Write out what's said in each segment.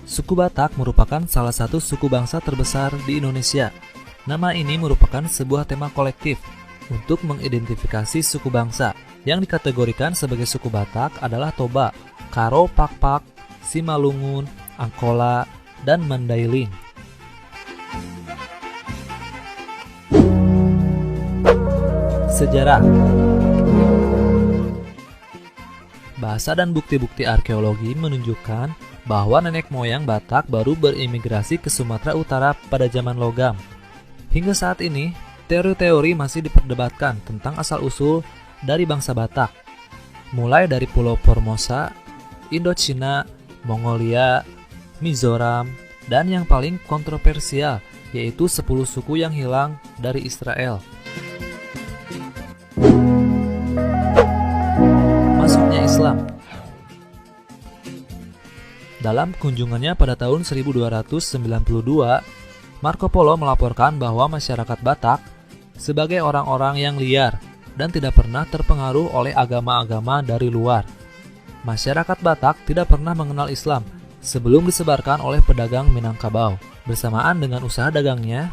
Suku Batak merupakan salah satu suku bangsa terbesar di Indonesia. Nama ini merupakan sebuah tema kolektif untuk mengidentifikasi suku bangsa. Yang dikategorikan sebagai suku Batak adalah Toba, Karo Pakpak, Simalungun, Angkola, dan Mandailing. Sejarah. Bahasa dan bukti-bukti arkeologi menunjukkan bahwa nenek moyang Batak baru berimigrasi ke Sumatera Utara pada zaman logam. Hingga saat ini, teori-teori masih diperdebatkan tentang asal-usul dari bangsa Batak, mulai dari Pulau Formosa, Indochina, Mongolia, Mizoram, dan yang paling kontroversial yaitu 10 suku yang hilang dari Israel. Masuknya Islam. Dalam kunjungannya pada tahun 1292, Marco Polo melaporkan bahwa masyarakat Batak sebagai orang-orang yang liar dan tidak pernah terpengaruh oleh agama-agama dari luar. Masyarakat Batak tidak pernah mengenal Islam sebelum disebarkan oleh pedagang Minangkabau. Bersamaan dengan usaha dagangnya,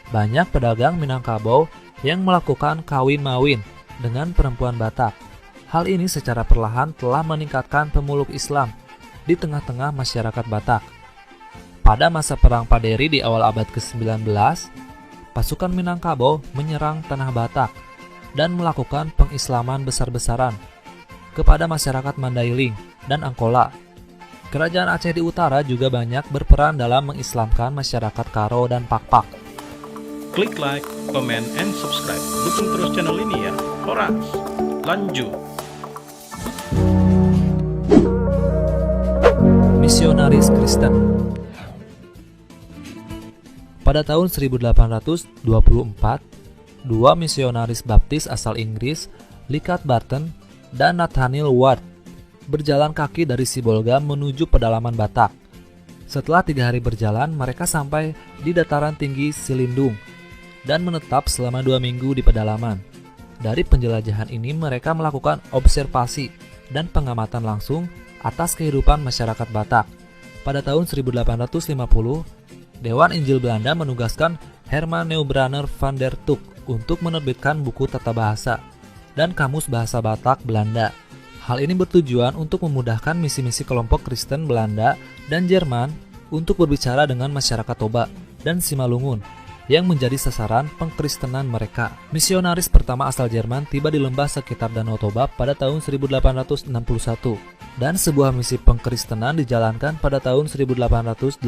banyak pedagang Minangkabau yang melakukan kawin-mawin dengan perempuan Batak. Hal ini secara perlahan telah meningkatkan pemeluk Islam di tengah-tengah masyarakat Batak. Pada masa Perang Paderi di awal abad ke-19, pasukan Minangkabau menyerang tanah Batak dan melakukan pengislaman besar-besaran kepada masyarakat Mandailing dan Angkola. Kerajaan Aceh di utara juga banyak berperan dalam mengislamkan masyarakat Karo dan Pakpak. Klik like, comment, and subscribe. Dukung terus channel ini ya. Horas, lanjut. Misionaris Kristen. Pada tahun 1824, dua misionaris baptis asal Inggris, Likhat Barton dan Nathaniel Ward, berjalan kaki dari Sibolga menuju pedalaman Batak. Setelah 3 hari berjalan, mereka sampai di dataran tinggi Silindung dan menetap selama 2 minggu di pedalaman. Dari penjelajahan ini, mereka melakukan observasi dan pengamatan langsung atas kehidupan masyarakat Batak. Pada tahun 1850, Dewan Injil Belanda menugaskan Herman Neubrander van der Tuk untuk menerbitkan buku tata bahasa dan kamus bahasa Batak Belanda. Hal ini bertujuan untuk memudahkan misi-misi kelompok Kristen Belanda dan Jerman untuk berbicara dengan masyarakat Toba dan Simalungun yang menjadi sasaran pengkristenan mereka. Misionaris pertama asal Jerman tiba di lembah sekitar Danau Toba pada tahun 1861 dan sebuah misi pengkristenan dijalankan pada tahun 1881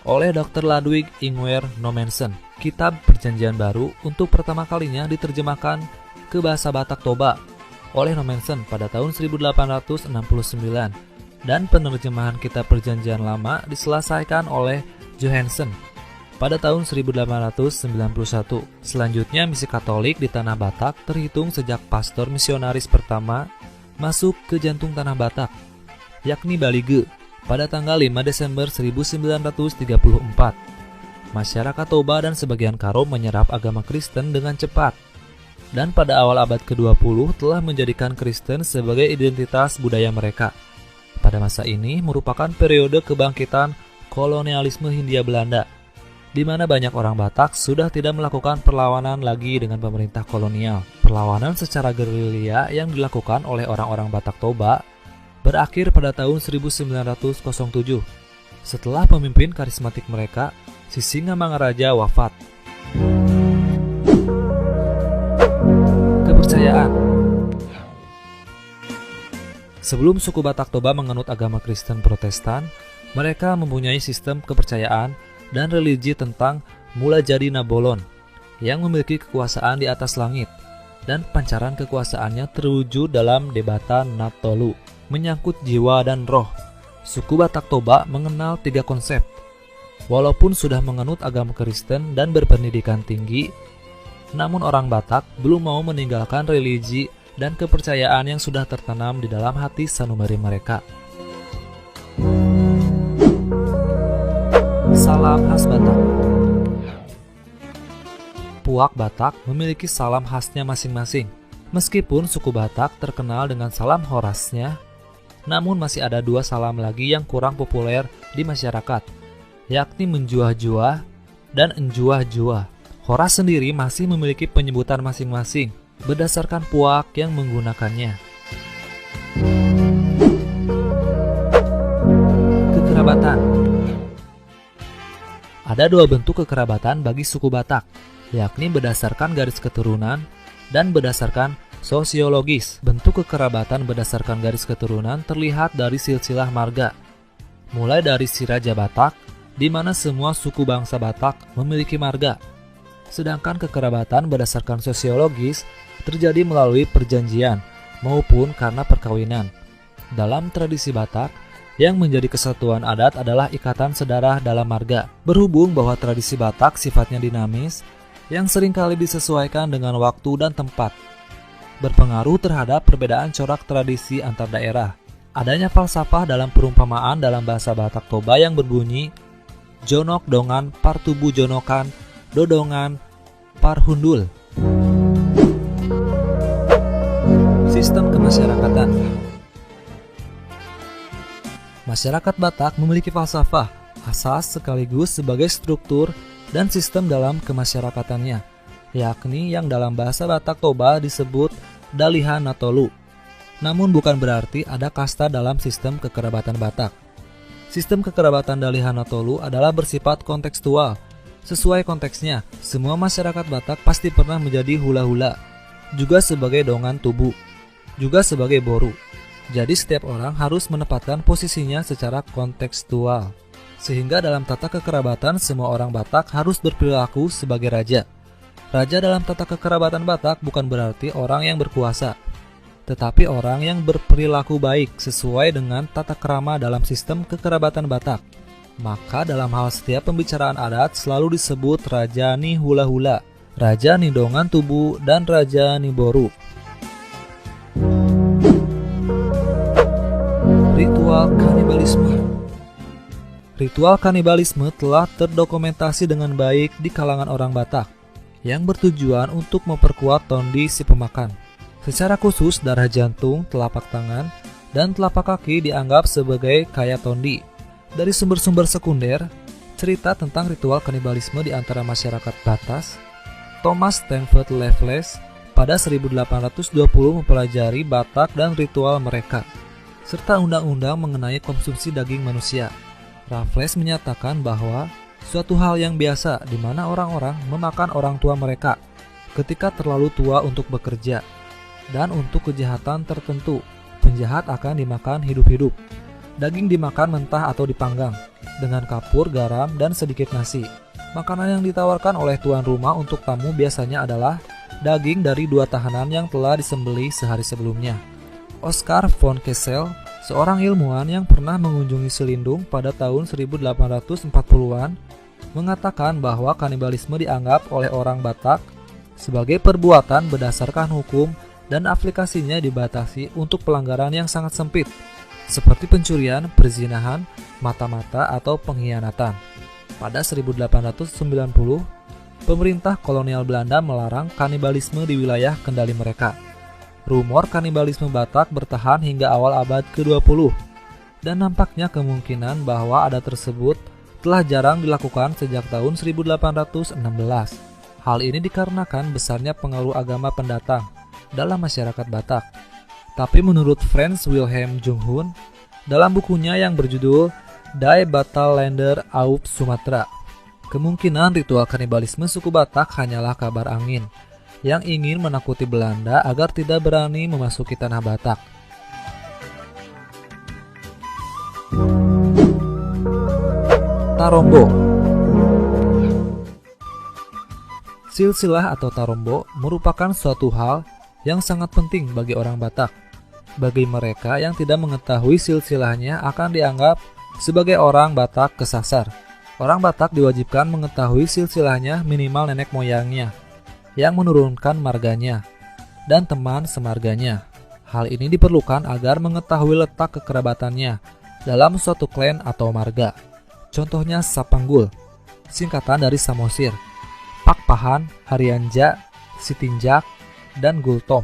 oleh Dr. Ludwig Ingwer Nommensen. Kitab Perjanjian Baru untuk pertama kalinya diterjemahkan ke bahasa Batak Toba oleh Nommensen pada tahun 1869 dan penerjemahan Kitab Perjanjian Lama diselesaikan oleh Johansen pada tahun 1891. Selanjutnya, misi Katolik di tanah Batak terhitung sejak pastor misionaris pertama masuk ke jantung tanah Batak, yakni Balige, pada tanggal 5 Desember 1934. Masyarakat Toba dan sebagian Karo menyerap agama Kristen dengan cepat, dan pada awal abad ke-20 telah menjadikan Kristen sebagai identitas budaya mereka. Pada masa ini merupakan periode kebangkitan kolonialisme Hindia Belanda, di mana banyak orang Batak sudah tidak melakukan perlawanan lagi dengan pemerintah kolonial. Perlawanan secara gerilya yang dilakukan oleh orang-orang Batak Toba berakhir pada tahun 1907 setelah pemimpin karismatik mereka, Sisingamangaraja, wafat. Kepercayaan. Sebelum suku Batak Toba menganut agama Kristen Protestan, mereka mempunyai sistem kepercayaan dan religi tentang Mula Jadi Nabolon yang memiliki kekuasaan di atas langit, dan pancaran kekuasaannya terwujud dalam debatan Natolu menyangkut jiwa dan roh. Suku Batak Toba mengenal 3 konsep. Walaupun sudah menganut agama Kristen dan berpendidikan tinggi, namun orang Batak belum mau meninggalkan religi dan kepercayaan yang sudah tertanam di dalam hati sanubari mereka. Salam khas Batak. Puak Batak memiliki salam khasnya masing-masing. Meskipun suku Batak terkenal dengan salam khorasnya, Namun masih ada dua salam lagi yang kurang populer di masyarakat, yakni menjuah-juah dan enjuah-juah. Horas sendiri masih memiliki penyebutan masing-masing berdasarkan puak yang menggunakannya. Kekerabatan. Ada dua bentuk kekerabatan bagi suku Batak, yakni berdasarkan garis keturunan dan berdasarkan sosiologis. Bentuk kekerabatan berdasarkan garis keturunan terlihat dari silsilah marga, mulai dari si Raja Batak, di mana semua suku bangsa Batak memiliki marga. Sedangkan kekerabatan berdasarkan sosiologis terjadi melalui perjanjian maupun karena perkawinan. Dalam tradisi Batak, yang menjadi kesatuan adat adalah ikatan sedarah dalam marga. Berhubung bahwa tradisi Batak sifatnya dinamis, yang seringkali disesuaikan dengan waktu dan tempat, berpengaruh terhadap perbedaan corak tradisi antar daerah. Adanya falsafah dalam perumpamaan dalam bahasa Batak Toba yang berbunyi Jonok dongan partubu jonokan dodongan parhundul. Sistem kemasyarakatan. Masyarakat Batak memiliki falsafah, asas sekaligus sebagai struktur dan sistem dalam kemasyarakatannya, yakni yang dalam bahasa Batak Toba disebut Dalihan Natolu. Namun bukan berarti ada kasta dalam sistem kekerabatan Batak. Sistem kekerabatan Dalihan Natolu adalah bersifat kontekstual. Sesuai konteksnya, semua masyarakat Batak pasti pernah menjadi hula-hula, juga sebagai dongan tubuh, juga sebagai boru. Jadi setiap orang harus menempatkan posisinya secara kontekstual. Sehingga dalam tata kekerabatan semua orang Batak harus berperilaku sebagai raja. Raja dalam tata kekerabatan Batak bukan berarti orang yang berkuasa, tetapi orang yang berperilaku baik sesuai dengan tata krama dalam sistem kekerabatan Batak. Maka dalam hal setiap pembicaraan adat selalu disebut Raja Ni Hula Hula, Raja Ni Dongan Tubu, dan Raja Ni Boru. Ritual kanibalisme. Ritual kanibalisme telah terdokumentasi dengan baik di kalangan orang Batak, yang bertujuan untuk memperkuat tondi si pemakan. Secara khusus, darah jantung, telapak tangan, dan telapak kaki dianggap sebagai kaya tondi. Dari sumber-sumber sekunder, cerita tentang ritual kanibalisme di antara masyarakat Batas, Thomas Stamford Raffles pada 1820 mempelajari Batak dan ritual mereka, serta undang-undang mengenai konsumsi daging manusia. Raffles menyatakan bahwa suatu hal yang biasa di mana orang-orang memakan orang tua mereka ketika terlalu tua untuk bekerja, dan untuk kejahatan tertentu, penjahat akan dimakan hidup-hidup. Daging dimakan mentah atau dipanggang dengan kapur, garam, dan sedikit nasi. Makanan yang ditawarkan oleh tuan rumah untuk tamu biasanya adalah daging dari dua tahanan yang telah disembelih sehari sebelumnya. Oscar von Kessel, seorang ilmuwan yang pernah mengunjungi Selindung pada tahun 1840-an, mengatakan bahwa kanibalisme dianggap oleh orang Batak sebagai perbuatan berdasarkan hukum dan aplikasinya dibatasi untuk pelanggaran yang sangat sempit, seperti pencurian, perzinahan, mata-mata, atau pengkhianatan. Pada 1890, pemerintah kolonial Belanda melarang kanibalisme di wilayah kendali mereka. Rumor kanibalisme Batak bertahan hingga awal abad ke-20, dan nampaknya kemungkinan bahwa adat tersebut telah jarang dilakukan sejak tahun 1816. Hal ini dikarenakan besarnya pengaruh agama pendatang dalam masyarakat Batak. Tapi menurut Frans Wilhelm Junghun, dalam bukunya yang berjudul Die Battleländer auf Sumatra, kemungkinan ritual kanibalisme suku Batak hanyalah kabar angin yang ingin menakuti Belanda agar tidak berani memasuki tanah Batak. Tarombo. Silsilah atau tarombo merupakan suatu hal yang sangat penting bagi orang Batak. Bagi mereka yang tidak mengetahui silsilahnya akan dianggap sebagai orang Batak kesasar. Orang Batak diwajibkan mengetahui silsilahnya minimal nenek moyangnya yang menurunkan marganya dan teman semarganya. Hal ini diperlukan agar mengetahui letak kekerabatannya dalam suatu klan atau marga. Contohnya Sapanggul, singkatan dari Samosir, Pakpahan, Harianja, Sitinjak, dan Gultom.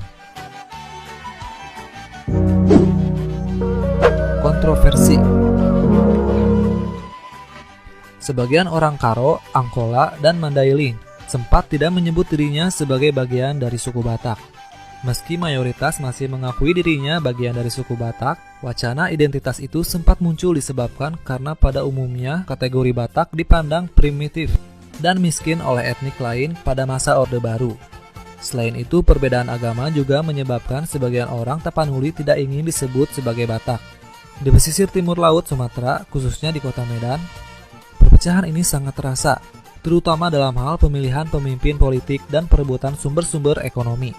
kontroversi. Sebagian orang Karo, Angkola, dan Mandailing sempat tidak menyebut dirinya sebagai bagian dari suku Batak. Meski mayoritas masih mengakui dirinya bagian dari suku Batak, wacana identitas itu sempat muncul disebabkan karena pada umumnya kategori Batak dipandang primitif dan miskin oleh etnik lain pada masa Orde Baru. Selain itu, perbedaan agama juga menyebabkan sebagian orang Tapanuli tidak ingin disebut sebagai Batak. Di pesisir timur laut Sumatera, khususnya di kota Medan, perpecahan ini sangat terasa, terutama dalam hal pemilihan pemimpin politik dan perebutan sumber-sumber ekonomi.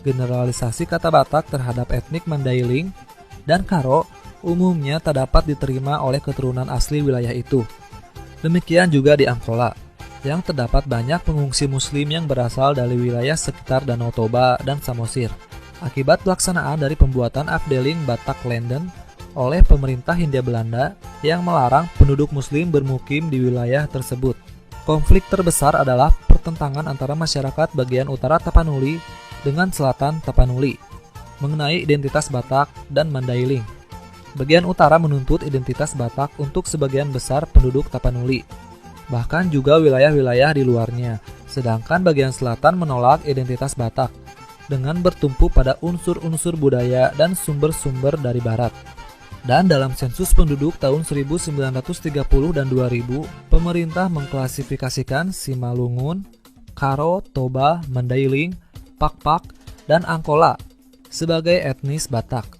Generalisasi kata Batak terhadap etnik Mandailing dan Karo umumnya tak dapat diterima oleh keturunan asli wilayah itu. Demikian juga di Angkola, yang terdapat banyak pengungsi muslim yang berasal dari wilayah sekitar Danau Toba dan Samosir, akibat pelaksanaan dari pembuatan Afdeling Batak Landen oleh pemerintah Hindia Belanda yang melarang penduduk muslim bermukim di wilayah tersebut. Konflik terbesar adalah pertentangan antara masyarakat bagian utara Tapanuli dengan selatan Tapanuli mengenai identitas Batak dan Mandailing. Bagian utara menuntut identitas Batak untuk sebagian besar penduduk Tapanuli, bahkan juga wilayah-wilayah di luarnya, sedangkan bagian selatan menolak identitas Batak dengan bertumpu pada unsur-unsur budaya dan sumber-sumber dari barat. Dan dalam sensus penduduk tahun 1930 dan 2000, pemerintah mengklasifikasikan Simalungun, Karo, Toba, Mandailing, Pakpak, dan Angkola sebagai etnis Batak.